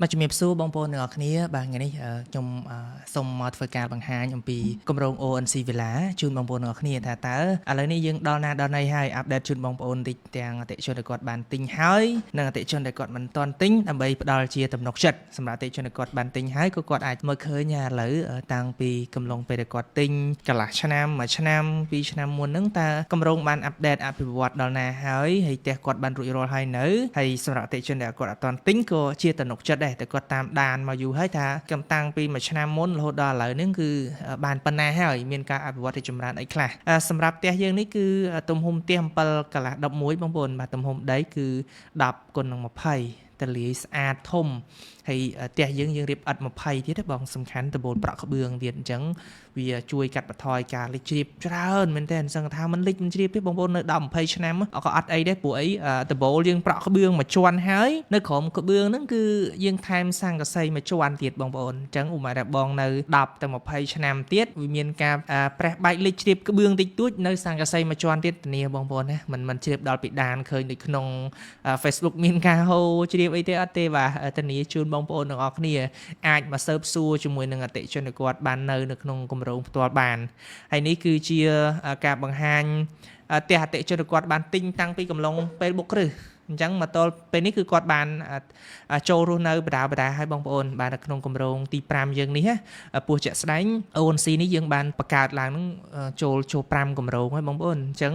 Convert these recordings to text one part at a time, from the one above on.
បាទជំរាបសួរបងប្អូនទាំងអស់គ្នាបាទថ្ងៃនេះខ្ញុំសូមមកធ្វើការបង្ហាញអំពីគម្រោង ONC Villa ជូនបងប្អូនទាំងអស់គ្នាថាតើឥឡូវនេះយើងដល់ណាដល់ណីហើយអាប់ដេតជូនបងប្អូនតិចទាំងអតិថិជនដែលគាត់បានទិញហើយនិងអតិថិជនដែលគាត់មិនទាន់ទិញដើម្បីផ្ដល់ជាទំនុកចិត្តសម្រាប់អតិថិជនដែលគាត់បានទិញហើយក៏គាត់អាចមើលឃើញឥឡូវតាំងពីកំឡុងពេលដែលគាត់ទិញកន្លះឆ្នាំមួយឆ្នាំពីរឆ្នាំមុនហ្នឹងតើគម្រោងបានអាប់ដេតអភិវឌ្ឍដល់ណាហើយផ្ទះគាត់បានរួចរាល់ហើយនៅហើយសម្រាប់អតិថិជនដែលគាត់អត់ទាន់ទិញក៏ជាទំនុកចិត្តដែរតែគាត់តាមដានមកយូរហើយថាកំតាំងពីមួយឆ្នាំមុនរហូតដល់ឥឡូវនេះគឺបានប៉ុណ្ណាហើយមានការអភិវឌ្ឍទីចម្រើនអីខ្លះសម្រាប់ផ្ទះយើងនេះគឺទំហំផ្ទះ7កន្លះ11បងប្អូនបាទទំហំដីគឺ10x20 ទលាយស្អាតធំហើយផ្ទះយើងរៀបឥដ្ឋ20ទៀតបងសំខាន់ដបូលប្រក់ក្បឿងទៀតអញ្ចឹងវាជួយកាត់បន្ថយការលិចជ្រាបច្រើនមែនតើសឹងថាมันលិចមិនជ្រាបទេបងប្អូននៅ10 20ឆ្នាំក៏អត់អីដែរព្រោះអីដបូលយើងប្រក់ក្បឿងមួយជាន់ហើយនៅក្រោមក្បឿងហ្នឹងគឺយើងថែមស័ង្កសីមួយជាន់ទៀតបងប្អូនអញ្ចឹងឧមាថាបងនៅ10ទៅ20ឆ្នាំទៀតវាមានការប្រេះបែកលិចជ្រាបក្បឿងតិចតួចនៅស័ង្កសីមួយជាន់ទៀតធានាបងប្អូនណាมันជ្រាបដល់ពីដានឃើញនៅក្នុង Facebook មានការហូរជ្រាបអីទេអត់ទេបាទធានាជូនបងប្អូនទាំងអស់គ្នាអាចមកស៊ើបសួរជាមួយនឹងអតិថិជនដែលគាត់បាននៅក្នុងគម្រោងផ្ទាល់បានហើយនេះគឺជាការបង្ហាញផ្ទះអតិថិជនដែលគាត់បានទិញតាំងពីកំឡុងពេលបុកគ្រឹះអញ្ចឹងមកទល់ពេលនេះគឺគាត់បានចូលរស់នៅបដាហើយបងប្អូនបាទនៅក្នុងគម្រោងទី5យើងនេះពោះជាក់ស្ដែង ONC នេះយើងបានបង្កើតឡើងនឹងចូល5គម្រោងហើយបងប្អូនអញ្ចឹង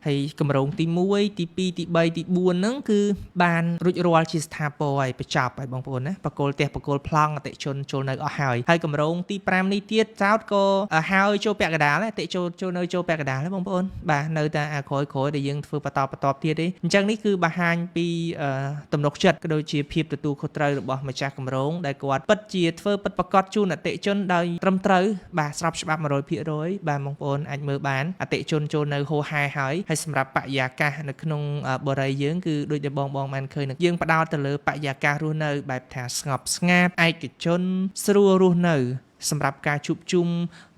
ហើយគម្រោងទី1ទី2ទី3ទី4ហ្នឹងគឺបានរួចរាល់ជាស្ថាពរហើយបញ្ចប់ហើយបងប្អូនណាបកគលផ្ទះបកគលប្លង់អតិជនចូលនៅអស់ហើយគម្រោងទី5នេះទៀតចោតក៏ហើយចូលពាក់កណ្ដាលអតិចូលនៅចូលពាក់កណ្ដាលហើយបងប្អូនបាទនៅតែក្រោយដែលយើងធ្វើបន្តទៀតទេអញ្ចឹងនេះគឺបង្ហាញពីទំនុកចិត្តក៏ដូចជាភាពទទួលខុសត្រូវរបស់ម្ចាស់គម្រោងដែលគាត់ពិតជាធ្វើពិតប្រាកដជូនអតិជនដោយត្រឹមត្រូវបាទស្របច្បាប់ 100% បាទបងប្អូនអាចមើលបានអតិជនចូលនៅហូរហែហើយសម្រាប់បរិយាកាសនៅក្នុងបរិយាយើងគឺដូចដែលបងបានឃើញយើងផ្ដោតទៅលើបរិយាកាសរស់នៅបែបថាស្ងប់ស្ងាត់ឯកជនស្រួលរស់នៅសម្រាប់ការជួបជុំ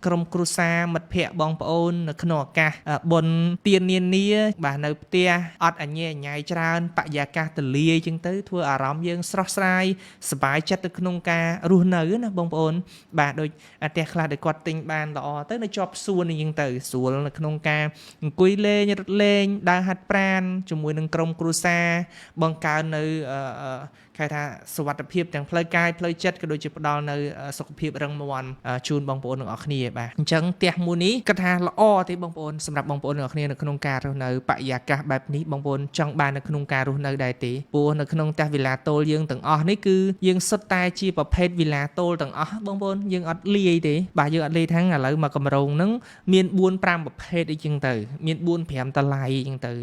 ក្រុមគ្រួសារមិត្តភ័ក្តិបងប្អូននៅក្នុងឱកាសបុណ្យទាននានាបាទនៅផ្ទះអត់អញ្ញែអញ្ញៃច្រើនបរិយាកាសទលាយចឹងទៅធ្វើអារម្មណ៍យើងស្រស់ស្រាយសប្បាយចិត្តទៅក្នុងការរស់នៅណាបងប្អូនបាទដូចផ្ទះខ្លះដែលគាត់ទិញបានល្អទៅនៅជាប់សួនហ្នឹងទៅស្រួលនៅក្នុងការអង្គុយលេងរត់លេងដើរហាត់ប្រាណជាមួយនឹងក្រុមគ្រួសារបង្កើននៅគេថាសុវត្ថិភាពទាំងផ្លូវកាយផ្លូវចិត្តក៏ដូចជាផ្ដល់នៅសុខភាពរឹងមាំជូនបងប្អូនទាំងអស់គ្នាបាទអញ្ចឹងផ្ទះមួយនេះគាត់ថាល្អទេបងប្អូនសម្រាប់បងប្អូនទាំងអស់គ្នានៅក្នុងការរស់នៅបរិយាកាសបែបនេះបងប្អូនចង់បាននៅក្នុងការរស់នៅដែរទេព្រោះនៅក្នុងផ្ទះវីឡាតូលយើងទាំងអស់នេះគឺយើងសុទ្ធតែជាប្រភេទវីឡាតូលទាំងអស់បងប្អូនយើងអត់លាយទេបាទយើងអត់លាយថាឥឡូវមកកម្រងហ្នឹងមាន4 5ប្រភេទអីចឹងទៅមាន4 5តម្លៃអីចឹងទៅ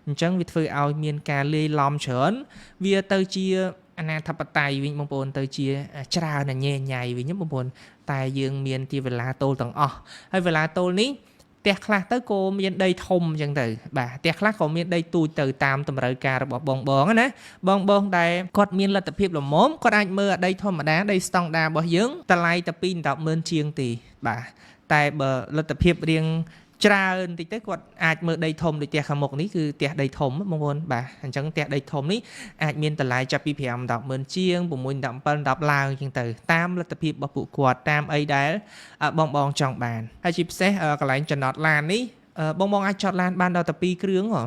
អញ្ចឹងវាធ្វើឲ្យមានការលាយឡំច្រើនវាទៅជាអាណាធិបតេយ្យវិញបងប្អូនទៅជាច្រើនញ៉ែញ៉ៃវិញបងប្អូនតែយើងមានទីវេលាតូលទាំងអស់ហើយវេលាតូលនេះផ្ទះខ្លះទៅក៏មានដីធំអញ្ចឹងទៅបាទផ្ទះខ្លះក៏មានដីទូចទៅតាមតម្រូវការរបស់បងណាបងដែលគាត់មានលទ្ធភាពល្មមគាត់អាចមើលដីធម្មតាដីស្តង់ដារបស់យើងតម្លៃតែ2-10,000ជាងទេបាទតែបើលទ្ធភាពរៀងច្រើនតិចទៅគាត់អាចមើលដីធំដូចផ្ទះខាងមុខនេះគឺផ្ទះដីធំបងប្អូនបាទអញ្ចឹងផ្ទះដីធំនេះអាចមានតម្លៃចាប់ពី5-10,000ជាង6-7-10ឡើងអញ្ចឹងទៅតាមលទ្ធភាពរបស់ពួកគាត់តាមអីដែលបងចង់បានហើយជាពិសេសកន្លែងចំណតឡាននេះបងអាចចតឡានបានដល់តែ2គ្រឿងហ៎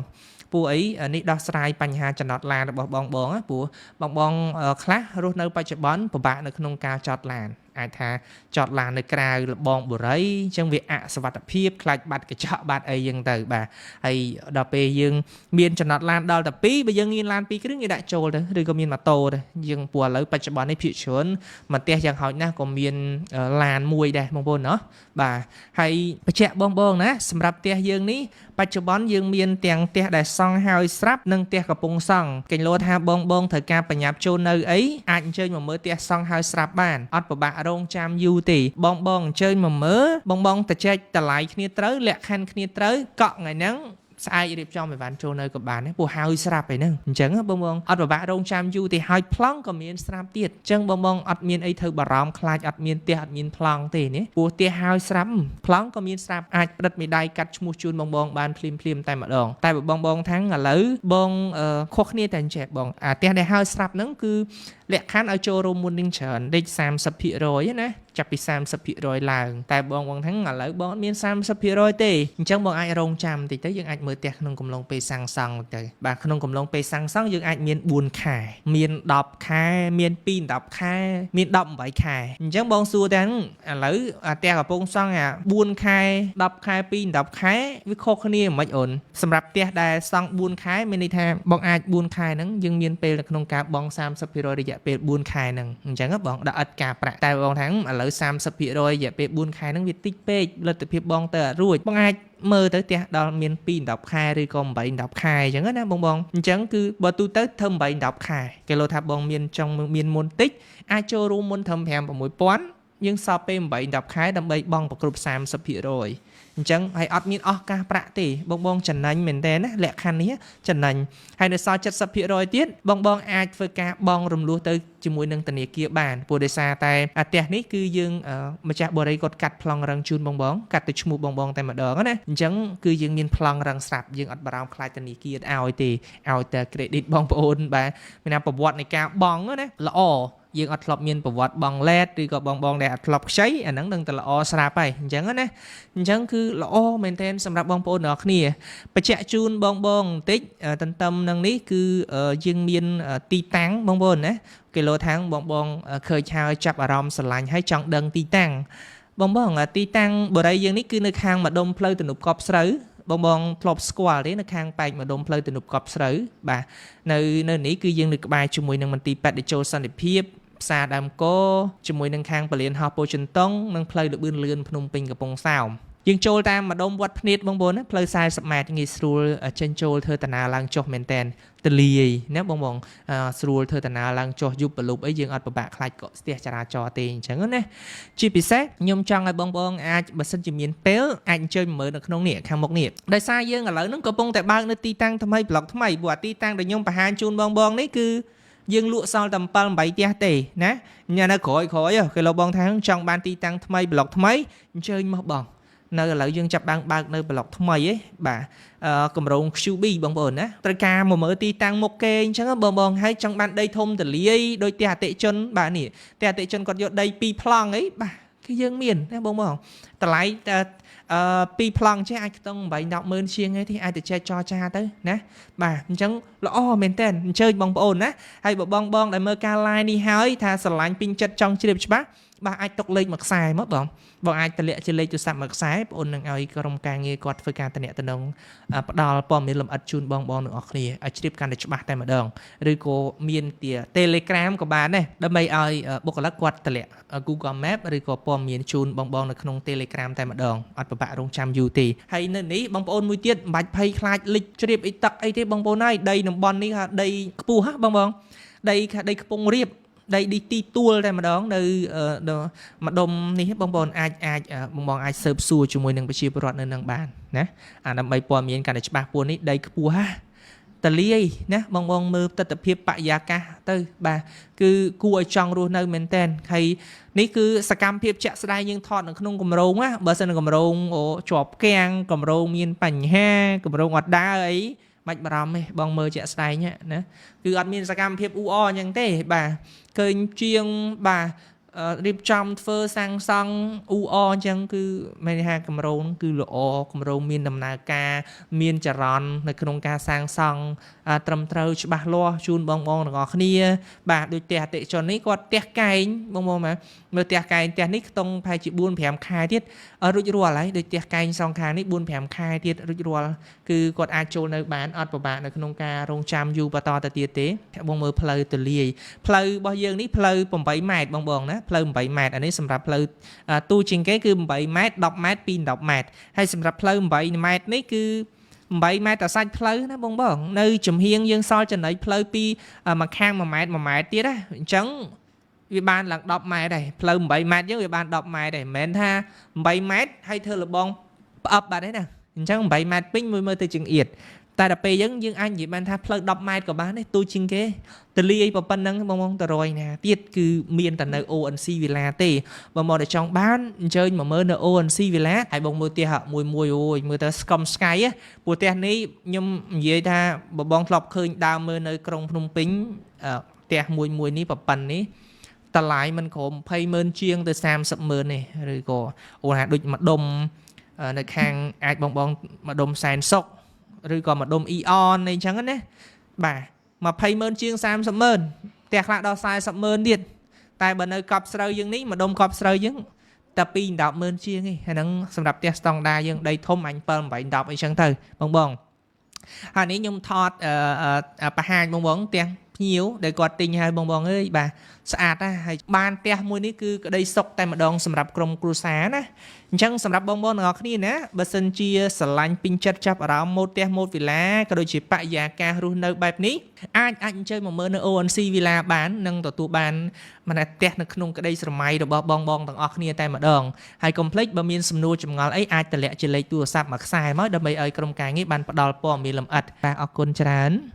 ពួកអីនេះដោះស្រាយបញ្ហាចំណតឡានរបស់បងព្រោះបងខ្លះរស់នៅបច្ចុប្បន្នពិបាកនៅក្នុងការចតឡានអាចថាចតឡាននៅក្រៅលបងបុរីអញ្ចឹងវាអសុវត្ថិភាពខ្លាចបាត់កញ្ចក់បាត់អីអញ្ចឹងទៅបាទហើយដល់ពេលយើងមានចំណតឡានដល់តែ2បើយើងមានឡាន2គ្រឿងយើងដាក់ចូលទៅឬក៏មានម៉ូតូទៅយើងព្រោះឥឡូវបច្ចុប្បន្ននេះភាគច្រើនមកផ្ទះយ៉ាងហោចណាស់ក៏មានឡានមួយដែរបងប្អូនណាបាទហើយបញ្ជាក់បងណាសម្រាប់ផ្ទះយើងនេះបច្ចុប្បន្នយើងមានទាំងផ្ទះដែលសង់ហើយស្រាប់និងផ្ទះកំពុងសង់គេលោថាបងត្រូវការប្រញាប់ចូលនៅអីអាចអញ្ជើញមកមើលផ្ទះសង់ហើយស្រាប់បានអត់ពិបាករងចាំយូរទេបងអញ្ជើញមកមើលបងទៅចែកតម្លៃគ្នាត្រូវលក្ខខណ្ឌគ្នាត្រូវកក់ថ្ងៃហ្នឹង ស្អែករៀបចំឲ្យបានចូលនៅក៏បានព្រោះហើយស្រាប់ហើយហ្នឹងអញ្ចឹងបងអត់ពិបាករងចាំយូរទេហើយប្លង់ក៏មានស្រាប់ទៀតអញ្ចឹងបងអត់មានអីធ្វើបារម្ភខ្លាចអត់មានផ្ទះអត់មានប្លង់ទេណាព្រោះផ្ទះហើយស្រាប់ប្លង់ក៏មានស្រាប់អាចផ្ដិតមេដៃកាត់ឈ្មោះជូនបងបានភ្លាមតែម្ដងតែបងថាំងឥឡូវបងខុសគ្នាតែអញ្ចេះបងអាផ្ទះដែលហើយស្រាប់ហ្នឹងគឺលក្ខខណ្ឌឲ្យចូលរួមមុននឹងច្រើនលេខ 30% ណាចាប់ពី 30% ឡើងតែបងថាំងឥឡូវបងអត់មាន 30% ទេអញ្ចឹងបងអាចរងចាំតិចទៅយើងអាចមើលផ្ទះក្នុងកំឡុងពេលសាងសង់ទៅបាទក្នុងកំឡុងពេលសាងសង់យើងអាចមាន4ខែមាន10ខែមាន2 10ខែមាន18ខែអញ្ចឹងបងសួរទាំងឥឡូវផ្ទះកំពុងសង់4ខែ10ខែ2 10ខែវាខុសគ្នាមិនអូនសម្រាប់ផ្ទះដែលសង់4ខែមានន័យថាបងអាច4ខែហ្នឹងយើងមានពេលនៅក្នុងការបង់ 30% រយៈពេល4ខែហ្នឹងអញ្ចឹងបងដាក់ឥតការប្រាក់តែបងថាឥឡូវ 30% រយៈពេល4ខែហ្នឹងវាតិចពេកលទ្ធភាពបងទៅអត់រួចបងអាចមើលទៅផ្ទះដល់មាន2 10ខែឬក៏8 10ខែអញ្ចឹងណាបងអញ្ចឹងគឺបើទូទៅធ្វើ8 10ខែគេលោថាបងមានចង់មានមុនតិចអាចចូលរួមមុនត្រឹម 5-6,000 យើងសល់ពេល8 10ខែដើម្បីបង់ប្រគ្រប់ 30% អញ្ចឹងហើយអត់មានអស់ការប្រាក់ទេបងចំណេញមែនតើណាលក្ខខណ្ឌនេះចំណេញហើយនៅសល់ 70% ទៀតបងអាចធ្វើការបង់រំលោះទៅជាមួយនឹងធនាគារបានព្រោះដោយសារតែផ្ទះនេះគឺយើងម្ចាស់បរិយាគាត់កាត់ប្លង់រឹងជូនបងកាត់ទៅឈ្មោះបងតែម្ដងណាអញ្ចឹងគឺយើងមានប្លង់រឹងស្រាប់យើងអត់បារម្ភខ្លាចធនាគារឲ្យទេឲ្យតែ credit បងប្អូនបាទមានប្រវត្តិនៃការបង់ណាល្អយើងអត់ធ្លាប់មានប្រវត្តិបង់លេតឬក៏បងដែលអត់ធ្លាប់ខ្ចីអាហ្នឹងនឹងតែល្អស្រាប់ហើយអញ្ចឹងណាអញ្ចឹងគឺល្អមែនទែនសម្រាប់បងប្អូនទាំងអស់គ្នាបញ្ជាក់ជូនបងបន្តិចទន្ទឹមនឹងនេះគឺយើងមានទីតាំងបងប្អូនណាគីឡូថាំងបងឃើញហើយចាប់អារម្មណ៍ស្រឡាញ់ហើយចង់ដឹងទីតាំងបងទីតាំងបរិយាយើងនេះគឺនៅខាងម្ដុំផ្លូវទំនប់កប់ស្រូវបងធ្លាប់ស្គាល់ទេនៅខាងប៉ែកម្ដុំផ្លូវទំនប់កប់ស្រូវបាទនៅនេះគឺយើងនៅក្បែរជាមួយនឹងមន្ទីរពេទ្យតេជោសន្តិភាពផ្សារដើមកោជាមួយនឹងខាងពលានហោះពោធិ៍ចិនតុងនិងផ្លូវលបឿនលឿនភ្នំពេញកំពង់សោមយើងចូលតាមម្ដុំវត្តភ្នៀតបងប្អូនណាផ្លូវ40ម៉ែត្រងាយស្រួលចេញចូលធ្វើតាណាឡើងចុះមែនតែនទលាយណាបងស្រួលធ្វើតាណាឡើងចុះយប់ប្រលប់អីយើងអត់ពិបាកខ្លាចកកស្ទះចរាចរណ៍ទេអញ្ចឹងណាជាពិសេសខ្ញុំចង់ឲ្យបងអាចបើសិនជាមានពេលអាចអញ្ជើញមើលនៅក្នុងនេះខាងមុខនេះដោយសារយើងឥឡូវហ្នឹងកំពុងតែបើកនៅទីតាំងថ្មីប្លុកថ្មីព្រោះទីតាំងដែលខ្ញុំបង្ហាញជូនបងនេះគឺយើងលក់សល់តែ7 8ផ្ទះទេណាញ៉ានៅក្រោយគេលោកបងថាចង់បានទីតាំងថ្មីប្លុកថ្មីអញ្ជើញមកបងនៅឥឡូវយើងចាប់បានបើកនៅប្លុកថ្មីឯងបាទកម្រង QB បងប្អូនណាត្រូវការមកមើលទីតាំងមុខគេអញ្ចឹងបងហើយចង់បានដីធំទលាយដោយផ្ទះអតិជនបាទនេះផ្ទះអតិជនគាត់យកដី2ប្លង់អីបាទគឺយើងមានណាបងតម្លៃ2ប្លង់ចេះអាចខ្ទង់8-10 ម៉ឺនជាងឯទេអាចទៅចែកចរចាទៅណាបាទអញ្ចឹងល្អមែនតើអញ្ជើញបងប្អូនណាហើយបើបងដែលមើលការ live នេះហើយថាស្រឡាញ់ពេញចិត្តចង់ជ្រាបច្បាស់បាទអាចទុកលេខមួយខ្សែមកបងអាចតម្លាក់ជាលេខទូរស័ព្ទមួយខ្សែបងអូននឹងឲ្យក្រុមការងារគាត់ធ្វើការតំណតំណងផ្ដល់ព័ត៌មានលម្អិតជូនបងទាំងអស់គ្នាឲ្យជ្រាបកាន់តែច្បាស់តែម្ដងឬក៏មានទី Telegram ក៏បានដែរដើម្បីឲ្យបុគ្គលិកគាត់តម្លាក់ Google Map ឬក៏ព័ត៌មានជូនបងនៅក្នុង Telegram តែម្ដងអត់ពិបាករងចាំយូរទេហើយនៅនេះបងប្អូនមួយទៀតមិនបាច់ភ័យខ្លាចលិចជ្រាបអីទឹកអីទេបងប្អូនហើយដីតំបន់នេះថាដីខ្ពស់ហ៎បងដីខ្ពង់រាបដីទីទួលតែម្ដងនៅម្ដុំនេះបងប្អូនអាចបងអាចស៊ើបសួរជាមួយនឹងប្រជាពលរដ្ឋនៅនឹងបានណាដើម្បីព័ត៌មានកាន់តែច្បាស់ពួកនេះដីខ្ពស់ហ่าតលាយណាបងមើលទស្សនវិជ្ជាបរិយាកាសទៅបាទគឺគួរឲ្យចង់រស់នៅមែនតើហើយនេះគឺសកម្មភាពជាក់ស្ដែងយើងថតនៅក្នុងគម្រោងណាបើសិនគម្រោងជាប់គាំងគម្រោងមានបញ្ហាគម្រោងអត់ដើរអីមិនបារម្ភទេបងមើលជាក់ស្ដែងណាគឺអត់មានសកម្មភាពអ៊ូអអអញ្ចឹងទេបាទឃើញជាងបាទរៀបចំធ្វើសាងសង់អ៊ូអអញ្ចឹងគឺមានថាគម្រោងគឺល្អគម្រោងមានដំណើរការមានចរន្តនៅក្នុងការសាងសង់ត្រឹមត្រូវច្បាស់លាស់ជូនបងទាំងអស់គ្នាបាទដូចផ្ទះអតិជននេះគាត់ផ្ទះកែងបងមើលផ្ទះកែងផ្ទះនេះខ្ទង់ប្រហែលជា 4-5 ខែទៀតរួចរាល់ហើយដូចផ្ទះកែងសងខាងនេះ 4-5 ខែទៀតរួចរាល់គឺគាត់អាចចូលនៅបានអត់ពិបាកនៅក្នុងការរងចាំយូរបន្តទៅទៀតទេបងមើលផ្លូវទលាយផ្លូវរបស់យើងនេះផ្លូវ8 ម៉ែត្របងណាផ្លូវ8 ម៉ែត្រអានេះសម្រាប់ផ្លូវទូជាងគេគឺ8 ម៉ែត្រ 10 ម៉ែត្រ 2 10 ម៉ែត្រហើយសម្រាប់ផ្លូវ8 ម៉ែត្រនេះគឺ8 ម៉ែត្រតែសាច់ផ្លូវណាបងនៅចំហៀងយើងសល់ចំណុចផ្លូវពីមួយខាង1 ម៉ែត្រ 1 ម៉ែត្រទៀតណាអញ្ចឹងវាបានឡើង10 ម៉ែត្រដែរផ្លូវ8 ម៉ែត្រយើងវាបាន10 ម៉ែត្រដែរមិនមែនថា8 ម៉ែត្រហើយធ្វើលបងផ្អឹបបាត់ទេណាអ chẳng 7 mét pin mới tới chừng yết tại đập bây giờ anh chỉ bàn tha plug 10 mét của bạn đấy tôi chừng cái từ ly vào phần năng mong rồi nè tiết cứ miền tận nơi ONC Villa tê và mò để trong bán chơi mà mơ nơi ONC Villa hay bông mưa tia hạ mùi ôi mưa ta scum sky á mùa tia ní nhưng vậy ta bong lọc khơi đào mơ nơi trong Phnom Penh tia mùi ní và phần ní ta lại mình có pay mơn chiêng từ sam sập mơn này rồi có ồ hạt đục mặt đông nơi khang ai bong mặt đông sàn sốc rồi còn mặt đông ion này chẳng đấy bà mà pay mơn chiêng sam sập mơn tẹt lại đo sai sập mơn điệt tại bên nơi cọp sợi dương ní mà đông cọp sợi dương tập pin đọc mơn chiêng ấy hay nắng sầm đập tẹt stong đa dương đây thôm anh pơm vậy đọc ấy chẳng thử bong hai ní nhung thọt bà hai bong tẹt nhiều để quạt tình hai bong ơi bà sạch á hay ban tẹt môi ní cứ đây sọc tay mà đong sầm đập krom cru xá nè chẳng sầm đập bong ngọc ní nè bà sân chia sải pin chặt chắp ở một tẹt một villa cái đôi chỉ bạ già ca run nơi bài ní anh chơi một mơ nơi ONC Villa bán nâng tụ bàn mà là tẹt nó không cái đây sầm mày rồi bong tầng ngọc ní tay mà đong hay complex bà miên sầm nô chấm ngó ấy ai tẹt lẹ chỉ lấy tua sạp mặc xài mới đâm bay ơi krom cái nghĩ ban bắt đầu pom bị làm ật bà ở côn trán